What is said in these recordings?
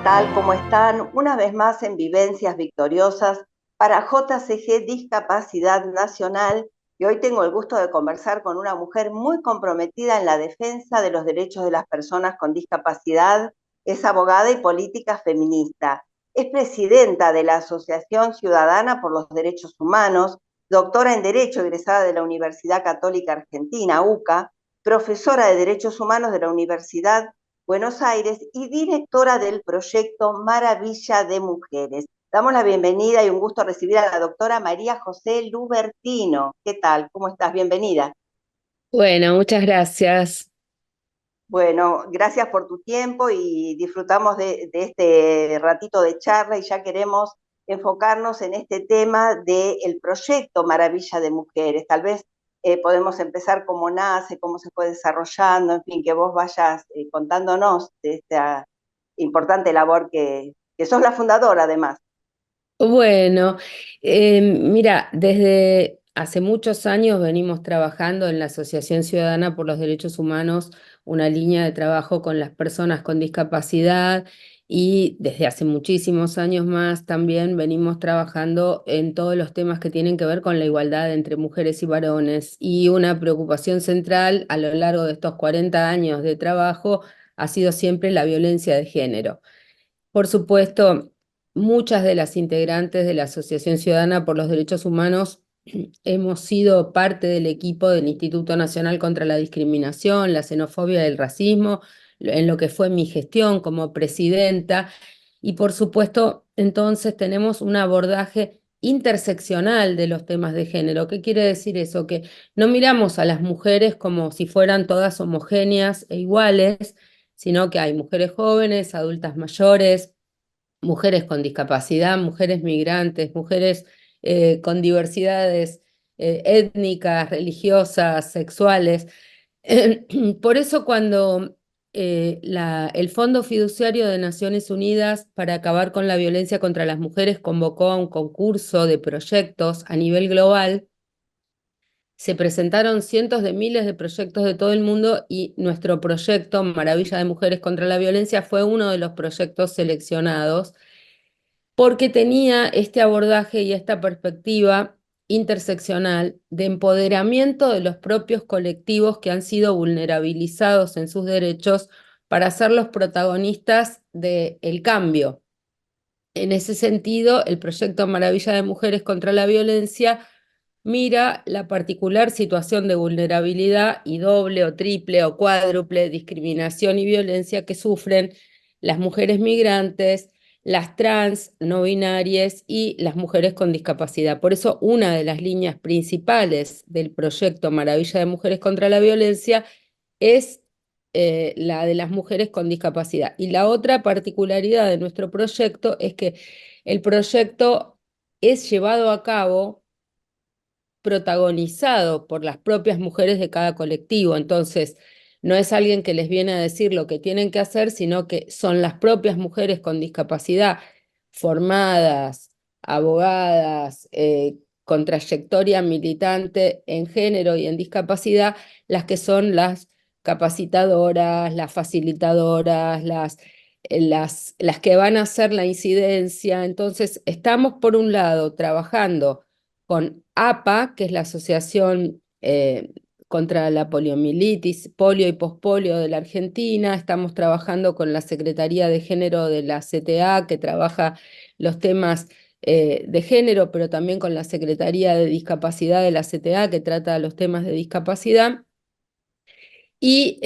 tal? ¿Cómo están? Una vez más en Vivencias Victoriosas para JCG Discapacidad Nacional, y hoy tengo el gusto de conversar con una mujer muy comprometida en la defensa de los derechos de las personas con discapacidad. Es abogada y política feminista. Es presidenta de la Asociación Ciudadana por los Derechos Humanos, doctora en Derecho egresada de la Universidad Católica Argentina, UCA, profesora de Derechos Humanos de la Universidad Buenos Aires y directora del proyecto Maravilla de Mujeres. Damos la bienvenida y un gusto recibir a la doctora María José Lubertino. ¿Qué tal? ¿Cómo estás? Bienvenida. Bueno, muchas gracias. Bueno, gracias por tu tiempo y disfrutamos de este ratito de charla y ya queremos enfocarnos en este tema del proyecto Maravilla de Mujeres. Tal vez podemos empezar cómo nace, cómo se fue desarrollando, en fin, que vos vayas contándonos de esta importante labor que sos la fundadora además. Bueno, mira, desde hace muchos años venimos trabajando en la Asociación Ciudadana por los Derechos Humanos, una línea de trabajo con las personas con discapacidad y desde hace muchísimos años más también venimos trabajando en todos los temas que tienen que ver con la igualdad entre mujeres y varones. Y una preocupación central a lo largo de estos 40 años de trabajo ha sido siempre la violencia de género. Por supuesto, muchas de las integrantes de la Asociación Ciudadana por los Derechos Humanos hemos sido parte del equipo del Instituto Nacional contra la Discriminación, la Xenofobia y el Racismo, en lo que fue mi gestión como presidenta. Y por supuesto, entonces tenemos un abordaje interseccional de los temas de género. ¿Qué quiere decir eso? Que no miramos a las mujeres como si fueran todas homogéneas e iguales, sino que hay mujeres jóvenes, adultas mayores, mujeres con discapacidad, mujeres migrantes, mujeres con diversidades étnicas, religiosas, sexuales. Por eso cuando el Fondo Fiduciario de Naciones Unidas para acabar con la violencia contra las mujeres convocó a un concurso de proyectos a nivel global, se presentaron cientos de miles de proyectos de todo el mundo y nuestro proyecto Maravilla de Mujeres contra la Violencia fue uno de los proyectos seleccionados porque tenía este abordaje y esta perspectiva interseccional de empoderamiento de los propios colectivos que han sido vulnerabilizados en sus derechos para ser los protagonistas del cambio. En ese sentido, el proyecto Maravilla de Mujeres contra la Violencia mira la particular situación de vulnerabilidad y doble o triple o cuádruple discriminación y violencia que sufren las mujeres migrantes, las trans, no binarias y las mujeres con discapacidad. Por eso, una de las líneas principales del proyecto Maravilla de Mujeres contra la Violencia es la de las mujeres con discapacidad. Y la otra particularidad de nuestro proyecto es que el proyecto es llevado a cabo protagonizado por las propias mujeres de cada colectivo. Entonces, no es alguien que les viene a decir lo que tienen que hacer, sino que son las propias mujeres con discapacidad formadas, abogadas, con trayectoria militante en género y en discapacidad, las que son las capacitadoras, las facilitadoras, las que van a hacer la incidencia. Entonces, estamos por un lado trabajando con APA, que es la Asociación contra la Poliomielitis, Polio y Pospolio de la Argentina. Estamos trabajando con la Secretaría de Género de la CTA, que trabaja los temas de género, pero también con la Secretaría de Discapacidad de la CTA, que trata los temas de discapacidad. Y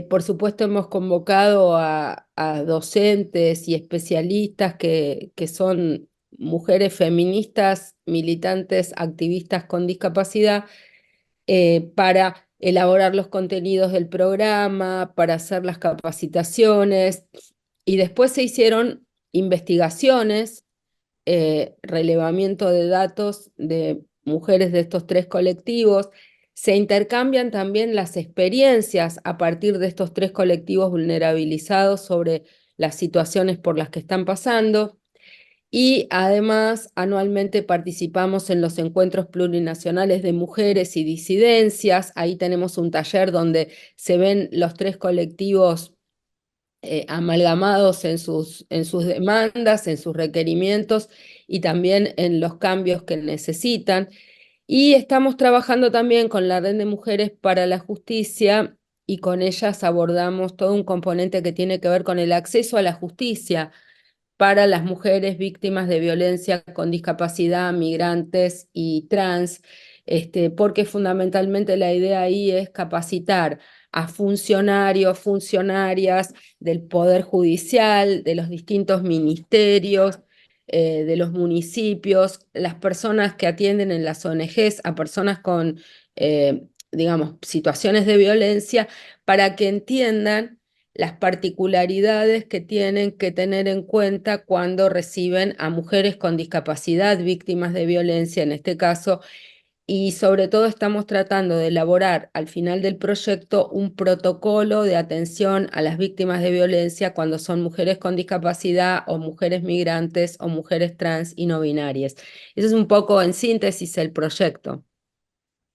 por supuesto hemos convocado a docentes y especialistas que son mujeres feministas, militantes, activistas con discapacidad, para elaborar los contenidos del programa, para hacer las capacitaciones. Y después se hicieron investigaciones, relevamiento de datos de mujeres de estos tres colectivos. Se intercambian también las experiencias a partir de estos tres colectivos vulnerabilizados sobre las situaciones por las que están pasando. Y además, anualmente participamos en los encuentros plurinacionales de mujeres y disidencias. Ahí tenemos un taller donde se ven los tres colectivos amalgamados en sus demandas, en sus requerimientos y también en los cambios que necesitan. Y estamos trabajando también con la Red de Mujeres para la Justicia y con ellas abordamos todo un componente que tiene que ver con el acceso a la justicia para las mujeres víctimas de violencia con discapacidad, migrantes y trans, porque fundamentalmente la idea ahí es capacitar a funcionarios, funcionarias del Poder Judicial, de los distintos ministerios, de los municipios, las personas que atienden en las ONGs, a personas con, digamos, situaciones de violencia, para que entiendan las particularidades que tienen que tener en cuenta cuando reciben a mujeres con discapacidad, víctimas de violencia en este caso, y sobre todo estamos tratando de elaborar al final del proyecto un protocolo de atención a las víctimas de violencia cuando son mujeres con discapacidad o mujeres migrantes o mujeres trans y no binarias. Eso es un poco en síntesis el proyecto.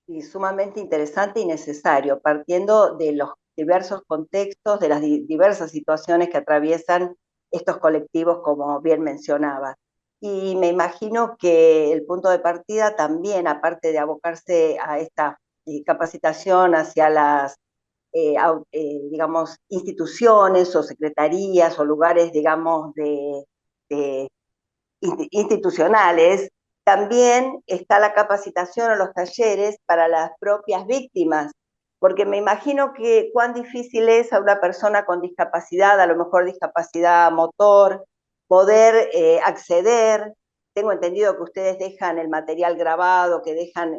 Y sumamente interesante y necesario, partiendo de los diversos contextos, de las diversas situaciones que atraviesan estos colectivos, como bien mencionaba. Y me imagino que el punto de partida también, aparte de abocarse a esta capacitación hacia las, digamos, instituciones o secretarías o lugares, digamos, de institucionales, también está la capacitación o los talleres para las propias víctimas, porque me imagino que cuán difícil es a una persona con discapacidad, a lo mejor discapacidad motor, poder acceder. Tengo entendido que ustedes dejan el material grabado, que dejan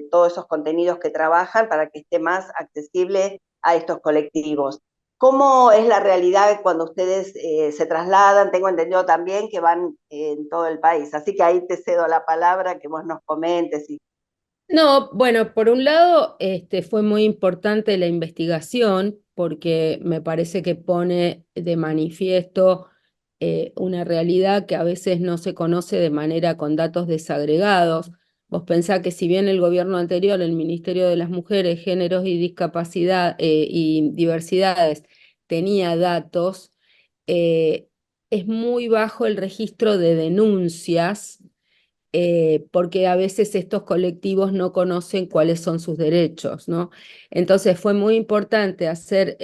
todos esos contenidos que trabajan para que esté más accesible a estos colectivos. ¿Cómo es la realidad cuando ustedes se trasladan? Tengo entendido también que van en todo el país, así que ahí te cedo la palabra, que vos nos comentes. No, bueno, por un lado, fue muy importante la investigación porque me parece que pone de manifiesto una realidad que a veces no se conoce de manera con datos desagregados. Vos pensás que si bien el gobierno anterior, el Ministerio de las Mujeres, Géneros y Discapacidad y Diversidades tenía datos, eh, es muy bajo el registro de denuncias porque a veces estos colectivos no conocen cuáles son sus derechos, ¿no? Entonces fue muy importante hacer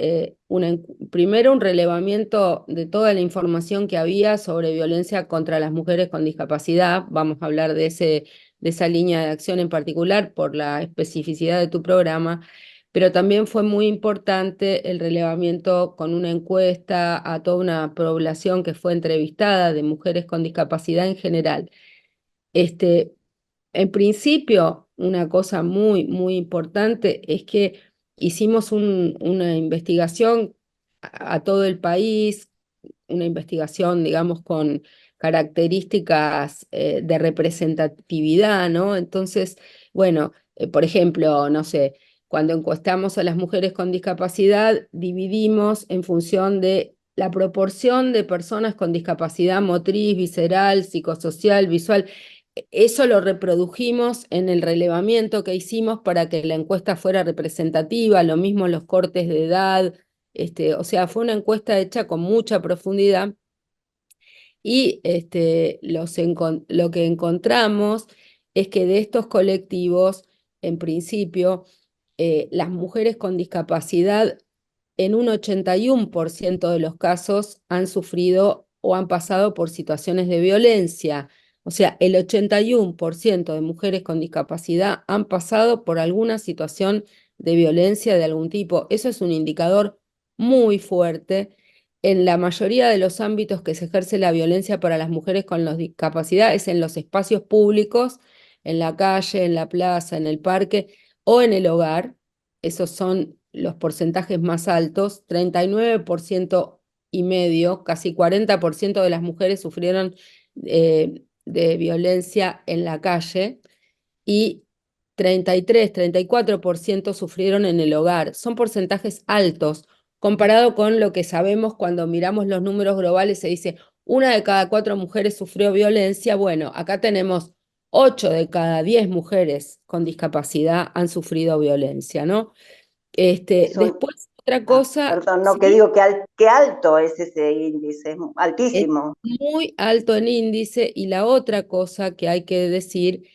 primero un relevamiento de toda la información que había sobre violencia contra las mujeres con discapacidad. Vamos a hablar de esa línea de acción en particular por la especificidad de tu programa. Pero también fue muy importante el relevamiento con una encuesta a toda una población que fue entrevistada de mujeres con discapacidad en general. Este, en principio, una cosa muy, muy importante es que hicimos una investigación a todo el país, una investigación, digamos, con características de representatividad, ¿no? Entonces, bueno, por ejemplo, no sé, cuando encuestamos a las mujeres con discapacidad, dividimos en función de la proporción de personas con discapacidad motriz, visceral, psicosocial, visual. Eso lo reprodujimos en el relevamiento que hicimos para que la encuesta fuera representativa, lo mismo los cortes de edad, o sea, fue una encuesta hecha con mucha profundidad y lo que encontramos es que de estos colectivos, en principio, las mujeres con discapacidad en un 81% de los casos han sufrido o han pasado por situaciones de violencia. O sea, el 81% de mujeres con discapacidad han pasado por alguna situación de violencia de algún tipo. Eso es un indicador muy fuerte. En la mayoría de los ámbitos que se ejerce la violencia para las mujeres con discapacidad es en los espacios públicos, en la calle, en la plaza, en el parque o en el hogar. Esos son los porcentajes más altos. 39,5%, casi 40% de las mujeres sufrieron de violencia en la calle y 34% sufrieron en el hogar. Son porcentajes altos comparado con lo que sabemos cuando miramos los números globales, se dice una de cada 4 mujeres sufrió violencia. Bueno, acá tenemos 8 de cada 10 mujeres con discapacidad han sufrido violencia, ¿no? Eso Después, Otra cosa, Perdón, no, que sí, digo que, qué alto es ese índice, es es altísimo. muy alto en índice y la otra cosa que hay que decir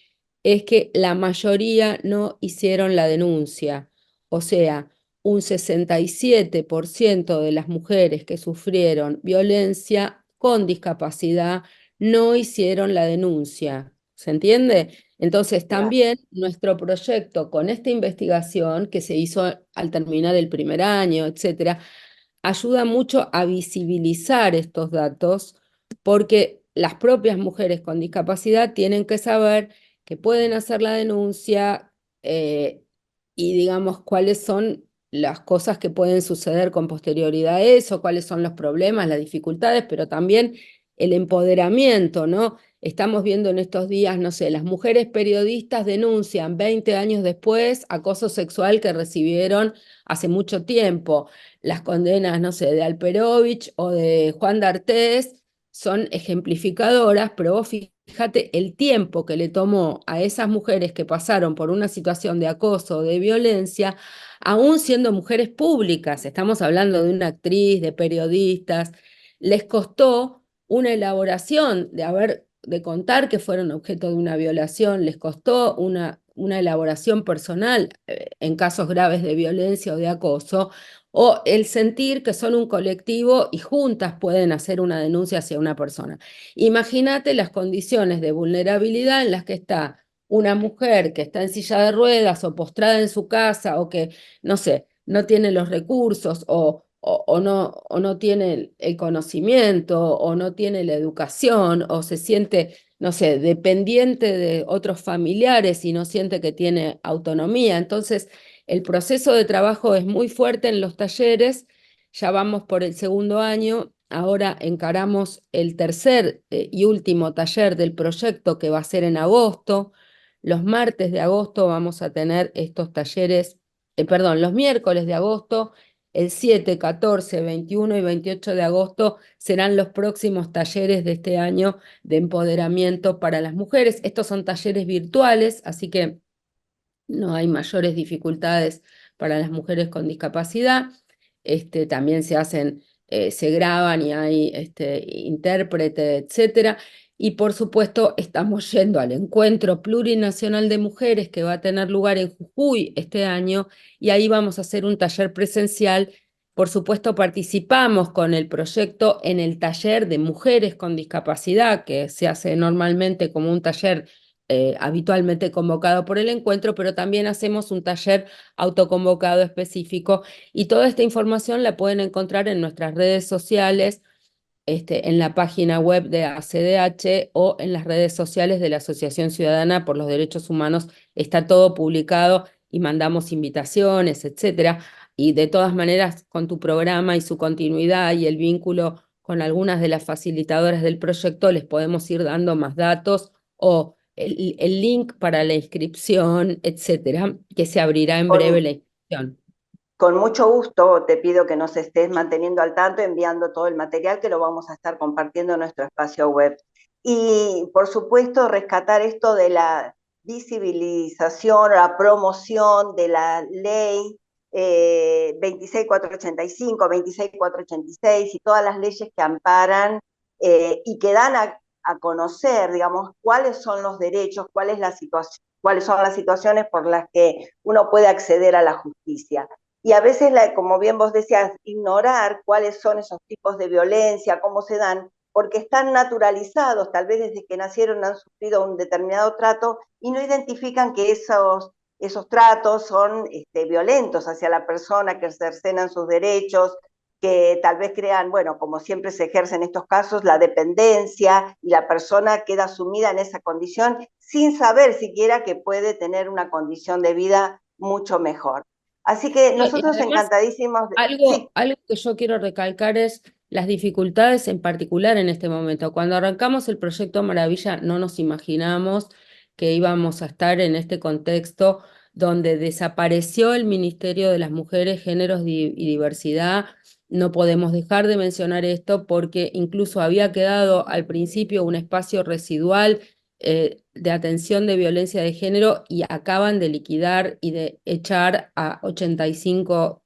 es que la mayoría no hicieron la denuncia. O sea, un 67% de las mujeres que sufrieron violencia con discapacidad no hicieron la denuncia. ¿Se entiende? Entonces, Claro. también nuestro proyecto con esta investigación que se hizo al terminar el primer año, etcétera, ayuda mucho a visibilizar estos datos porque las propias mujeres con discapacidad tienen que saber que pueden hacer la denuncia eh, y digamos cuáles son las cosas que pueden suceder con posterioridad a eso, cuáles son los problemas, las dificultades, pero también el empoderamiento, ¿no? Estamos viendo en estos días, no sé, las mujeres periodistas denuncian 20 años después acoso sexual que recibieron hace mucho tiempo. Las condenas, no sé, de Alperovich o de Juan D'Artés son ejemplificadoras, pero vos fíjate el tiempo que le tomó a esas mujeres que pasaron por una situación de acoso o de violencia, aún siendo mujeres públicas, estamos hablando de una actriz, de periodistas, les costó una elaboración de contar que fueron objeto de una violación, les costó una elaboración personal en casos graves de violencia o de acoso, o el sentir que son un colectivo y juntas pueden hacer una denuncia hacia una persona. Imagínate las condiciones de vulnerabilidad en las que está una mujer que está en silla de ruedas o postrada en su casa o que, no sé, no tiene los recursos o no tiene el conocimiento o no tiene la educación o se siente, no sé, dependiente de otros familiares y no siente que tiene autonomía. Entonces, el proceso de trabajo es muy fuerte en los talleres, ya vamos por el segundo año, ahora encaramos el tercer y último taller del proyecto que va a ser en agosto. Los martes de agosto vamos a tener estos talleres, perdón, los miércoles de agosto, el 7, 14, 21 y 28 de agosto serán los próximos talleres de este año de empoderamiento para las mujeres. Estos son talleres virtuales, así que no hay mayores dificultades para las mujeres con discapacidad. También se hacen, se graban y hay intérprete, etcétera. Y por supuesto, estamos yendo al Encuentro Plurinacional de Mujeres que va a tener lugar en Jujuy este año y ahí vamos a hacer un taller presencial. Por supuesto, participamos con el proyecto en el taller de mujeres con discapacidad, que se hace normalmente como un taller habitualmente convocado por el encuentro, pero también hacemos un taller autoconvocado específico y toda esta información la pueden encontrar en nuestras redes sociales, en la página web de ACDH o en las redes sociales de la Asociación Ciudadana por los Derechos Humanos. Está todo publicado y mandamos invitaciones, etcétera. Y de todas maneras, con tu programa y su continuidad y el vínculo con algunas de las facilitadoras del proyecto, les podemos ir dando más datos o el link para la inscripción, etcétera, que se abrirá en breve Con, la inscripción. con mucho gusto te pido que nos estés manteniendo al tanto, enviando todo el material que lo vamos a estar compartiendo en nuestro espacio web. Y por supuesto, rescatar esto de la visibilización, la promoción de la ley 26485, 26486 y todas las leyes que amparan y que dan a conocer, digamos, cuáles son los derechos, cuál es la situación, cuáles son las situaciones por las que uno puede acceder a la justicia. Y a veces, como bien vos decías, ignorar cuáles son esos tipos de violencia, cómo se dan, porque están naturalizados, tal vez desde que nacieron han sufrido un determinado trato y no identifican que esos tratos son violentos hacia la persona, que cercenan sus derechos, que tal vez crean, bueno, como siempre se ejerce en estos casos, la dependencia y la persona queda sumida en esa condición sin saber siquiera que puede tener una condición de vida mucho mejor. Así que No, y nosotros además, encantadísimos sí, algo que yo quiero recalcar es las dificultades en particular en este momento. Cuando arrancamos el proyecto Maravilla, no nos imaginamos que íbamos a estar en este contexto donde desapareció el Ministerio de las Mujeres, Géneros y Diversidad. No podemos dejar de mencionar esto porque incluso había quedado al principio un espacio residual de atención de violencia de género y acaban de liquidar y de echar a 85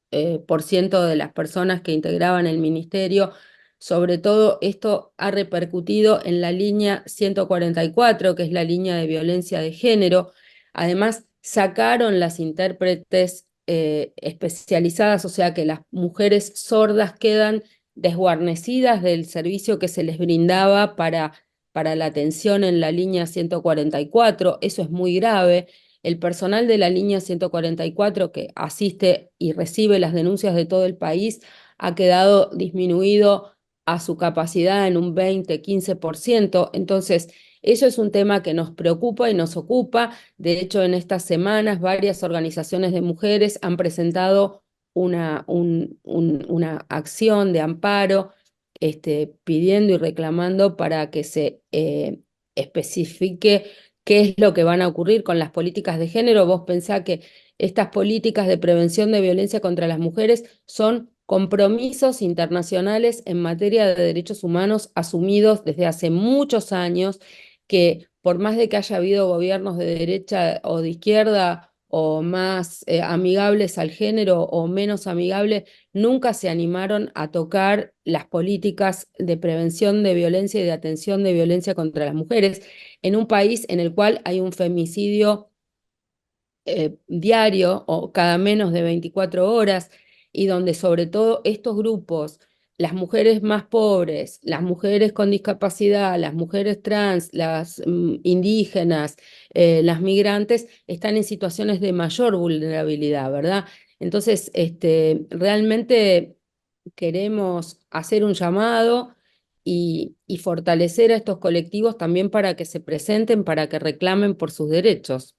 por ciento de las personas que integraban el ministerio. Sobre todo esto ha repercutido en la línea 144, que es la línea de violencia de género. Además, sacaron las intérpretes especializadas, o sea que las mujeres sordas quedan desguarnecidas del servicio que se les brindaba para la atención en la línea 144. Eso es muy grave. El personal de la línea 144 que asiste y recibe las denuncias de todo el país ha quedado disminuido a su capacidad en un 20-15%. Entonces, eso es un tema que nos preocupa y nos ocupa. De hecho, en estas semanas varias organizaciones de mujeres han presentado una acción de amparo pidiendo y reclamando para que se especifique qué es lo que van a ocurrir con las políticas de género. Vos pensá que estas políticas de prevención de violencia contra las mujeres son compromisos internacionales en materia de derechos humanos asumidos desde hace muchos años, que por más de que haya habido gobiernos de derecha o de izquierda o más amigables al género o menos amigables, nunca se animaron a tocar las políticas de prevención de violencia y de atención de violencia contra las mujeres en un país en el cual hay un femicidio diario o cada menos de 24 horas, y donde sobre todo estos grupos, las mujeres más pobres, las mujeres con discapacidad, las mujeres trans, las indígenas, las migrantes, están en situaciones de mayor vulnerabilidad, ¿verdad? Entonces, realmente queremos hacer un llamado y fortalecer a estos colectivos también para que se presenten, para que reclamen por sus derechos.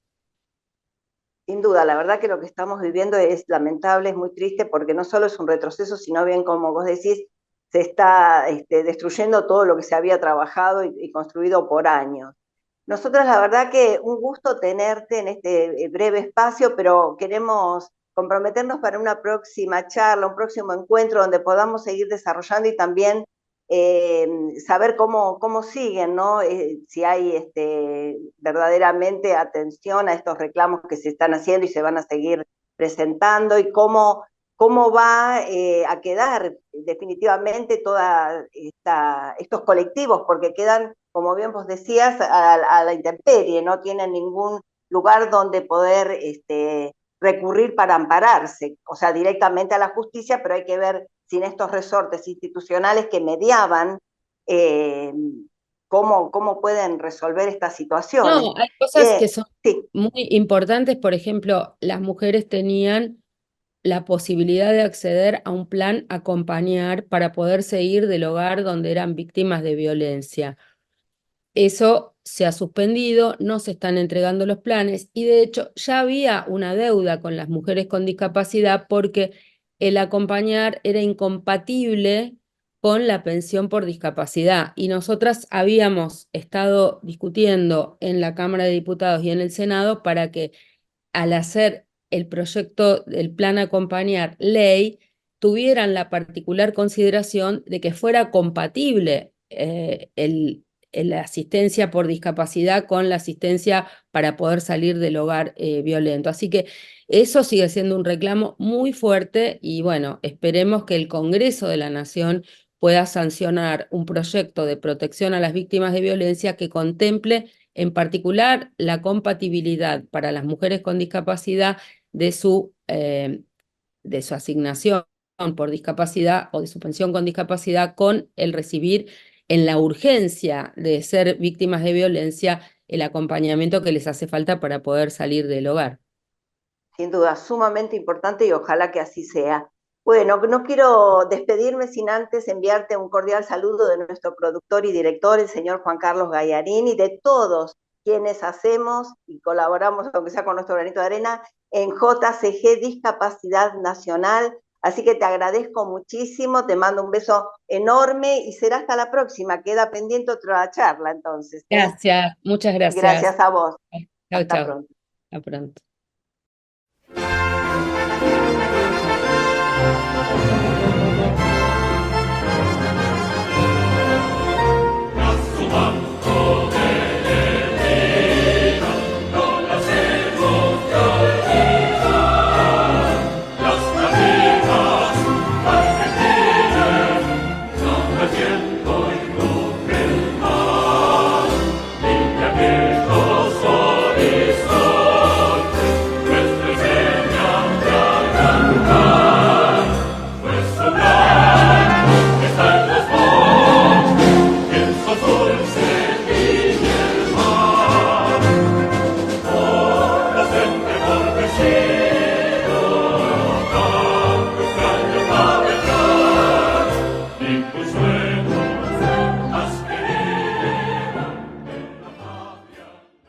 Sin duda, la verdad que lo que estamos viviendo es lamentable, es muy triste, porque no solo es un retroceso, sino bien, como vos decís, se está destruyendo todo lo que se había trabajado y construido por años. Nosotros, la verdad que un gusto tenerte en este breve espacio, pero queremos comprometernos para una próxima charla, un próximo encuentro donde podamos seguir desarrollando y también eh, saber cómo siguen, ¿no? Si hay verdaderamente atención a estos reclamos que se están haciendo y se van a seguir presentando, y cómo va a quedar definitivamente toda estos colectivos, porque quedan, como bien vos decías, a la intemperie, no tienen ningún lugar donde poder recurrir para ampararse, o sea, directamente a la justicia, pero hay que ver sin estos resortes institucionales que mediaban, eh, cómo pueden resolver estas situaciones. No, hay cosas que son Sí, muy importantes. Por ejemplo, las mujeres tenían la posibilidad de acceder a un plan acompañar para poderse ir del hogar donde eran víctimas de violencia. Eso se ha suspendido, no se están entregando los planes y de hecho ya había una deuda con las mujeres con discapacidad porque el acompañar era incompatible con la pensión por discapacidad, y nosotras habíamos estado discutiendo en la Cámara de Diputados y en el Senado para que, al hacer el proyecto del plan Acompañar ley, tuvieran la particular consideración de que fuera compatible la asistencia por discapacidad con la asistencia para poder salir del hogar violento. Así que eso sigue siendo un reclamo muy fuerte y bueno, esperemos que el Congreso de la Nación pueda sancionar un proyecto de protección a las víctimas de violencia que contemple en particular la compatibilidad para las mujeres con discapacidad de su asignación por discapacidad o de su pensión con discapacidad con el recibir en la urgencia de ser víctimas de violencia el acompañamiento que les hace falta para poder salir del hogar. sin duda, sumamente importante y ojalá que así sea. Bueno, no quiero despedirme sin antes enviarte un cordial saludo de nuestro productor y director, el señor Juan Carlos Gallarín, y de todos quienes hacemos y colaboramos, aunque sea con nuestro granito de arena, en JCG Discapacidad Nacional. Así que te agradezco muchísimo, te mando un beso enorme y será hasta la próxima. Queda pendiente otra charla entonces. Gracias, muchas gracias. Gracias a vos. Chao, Hasta chao. pronto. Hasta pronto.